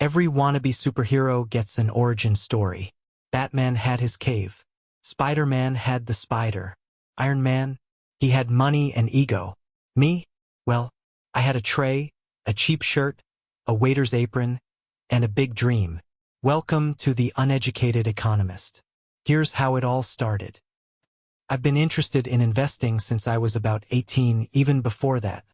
Every wannabe superhero gets an origin story. Batman had his cave. Spider-Man had the spider. Iron Man, he had money and ego. Me? Well, I had a tray, a cheap shirt, a waiter's apron, and a big dream. Welcome to The Uneducated Economist. Here's how it all started. I've been interested in investing since I was about 18, even before that.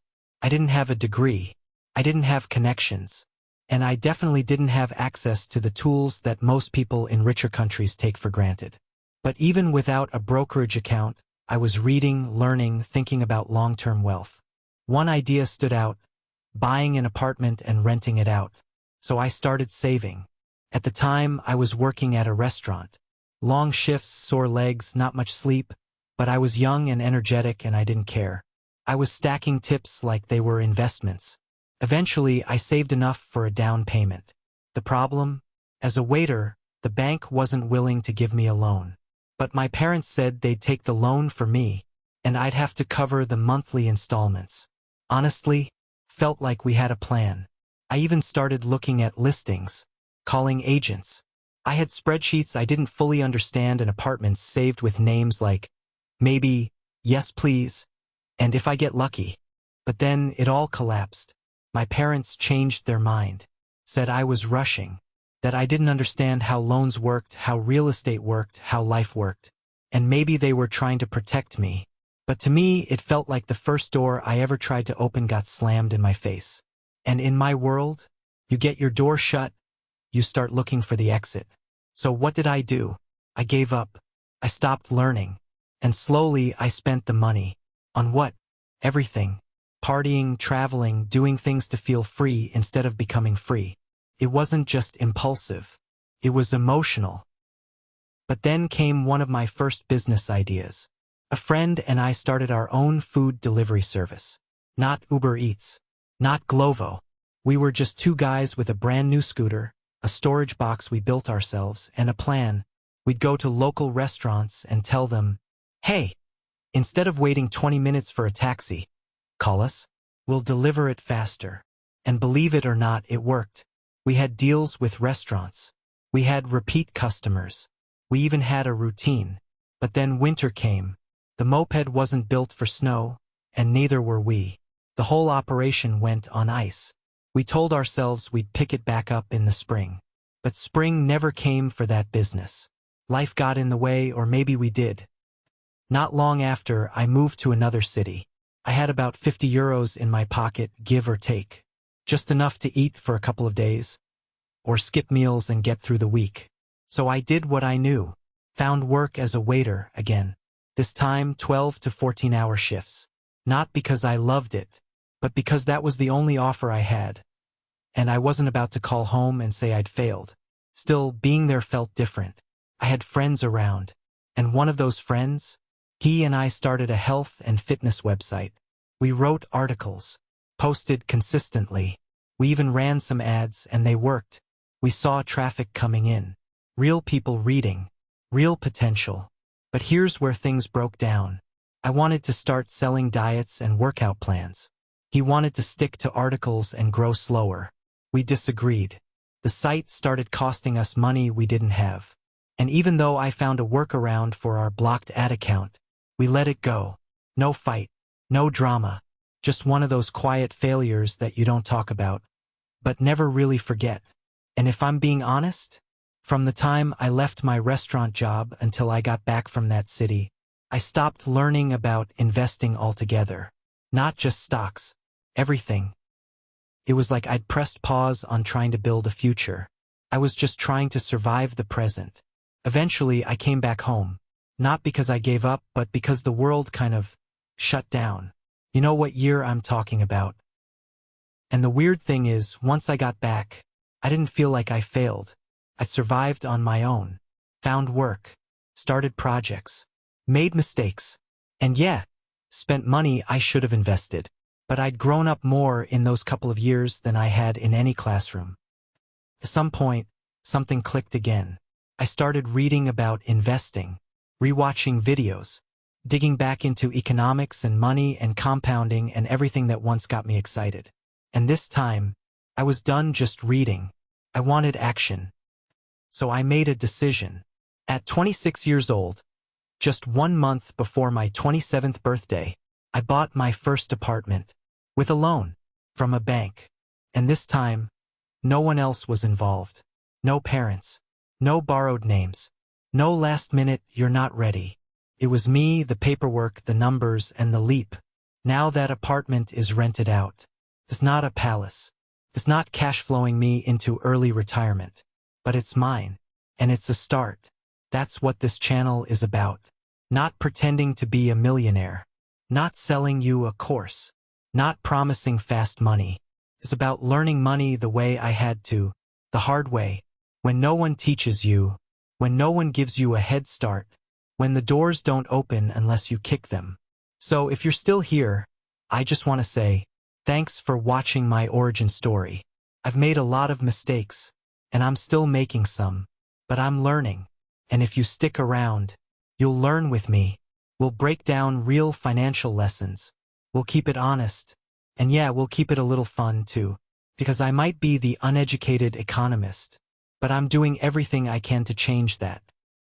I didn't have a degree. I didn't have connections. And I definitely didn't have access to the tools that most people in richer countries take for granted. But even without a brokerage account, I was reading, learning, thinking about long-term wealth. One idea stood out: buying an apartment and renting it out. So I started saving. At the time, I was working at a restaurant. Long shifts, sore legs, not much sleep, but I was young and energetic and I didn't care. I was stacking tips like they were investments. Eventually, I saved enough for a down payment. The problem? As a waiter, the bank wasn't willing to give me a loan. But my parents said they'd take the loan for me, and I'd have to cover the monthly installments. Honestly, felt like we had a plan. I even started looking at listings, calling agents. I had spreadsheets I didn't fully understand and apartments saved with names like, maybe, yes please, and if I get lucky. But then it all collapsed. My parents changed their mind, said I was rushing, that I didn't understand how loans worked, how real estate worked, how life worked, and maybe they were trying to protect me. But to me, it felt like the first door I ever tried to open got slammed in my face. And in my world, you get your door shut, you start looking for the exit. So what did I do? I gave up. I stopped learning. And slowly I spent the money. On what? Everything. Partying, traveling, doing things to feel free instead of becoming free. It wasn't just impulsive. It was emotional. But then came one of my first business ideas. A friend and I started our own food delivery service. Not Uber Eats. Not Glovo. We were just two guys with a brand new scooter, a storage box we built ourselves, and a plan. We'd go to local restaurants and tell them, hey, instead of waiting 20 minutes for a taxi, call us. We'll deliver it faster. And believe it or not, it worked. We had deals with restaurants. We had repeat customers. We even had a routine. But then winter came. The moped wasn't built for snow, and neither were we. The whole operation went on ice. We told ourselves we'd pick it back up in the spring. But spring never came for that business. Life got in the way, or maybe we did. Not long after, I moved to another city. I had about 50 euros in my pocket, give or take. Just enough to eat for a couple of days, or skip meals and get through the week. So I did what I knew. Found work as a waiter again. This time 12 to 14-hour shifts. Not because I loved it, but because that was the only offer I had. And I wasn't about to call home and say I'd failed. Still, being there felt different. I had friends around. And one of those friends, he and I started a health and fitness website. We wrote articles, posted consistently. We even ran some ads and they worked. We saw traffic coming in. Real people reading. Real potential. But here's where things broke down. I wanted to start selling diets and workout plans. He wanted to stick to articles and grow slower. We disagreed. The site started costing us money we didn't have. And even though I found a workaround for our blocked ad account, we let it go. No fight. No drama. Just one of those quiet failures that you don't talk about, but never really forget. And if I'm being honest, from the time I left my restaurant job until I got back from that city, I stopped learning about investing altogether. Not just stocks. Everything. It was like I'd pressed pause on trying to build a future. I was just trying to survive the present. Eventually, I came back home. Not because I gave up, but because the world kind of shut down. You know what year I'm talking about. And the weird thing is, once I got back, I didn't feel like I failed. I survived on my own. Found work. Started projects. Made mistakes. And yeah, spent money I should have invested. But I'd grown up more in those couple of years than I had in any classroom. At some point, something clicked again. I started reading about investing, rewatching videos, digging back into economics and money and compounding and everything that once got me excited. And this time, I was done just reading. I wanted action. So I made a decision. At 26 years old, just 1 month before my 27th birthday, I bought my first apartment. With a loan. From a bank. And this time, no one else was involved. No parents. No borrowed names. No last minute, you're not ready. It was me, the paperwork, the numbers, and the leap. Now that apartment is rented out. It's not a palace. It's not cash flowing me into early retirement. But it's mine. And it's a start. That's what this channel is about. Not pretending to be a millionaire. Not selling you a course. Not promising fast money. It's about learning money the way I had to. The hard way. When no one teaches you. When no one gives you a head start. When the doors don't open unless you kick them. So if you're still here, I just want to say, thanks for watching my origin story. I've made a lot of mistakes, and I'm still making some, but I'm learning. And if you stick around, you'll learn with me. We'll break down real financial lessons. We'll keep it honest. And yeah, we'll keep it a little fun too, because I might be the uneducated economist, but I'm doing everything I can to change that.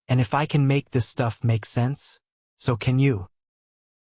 And if I can make this stuff make sense, so can you.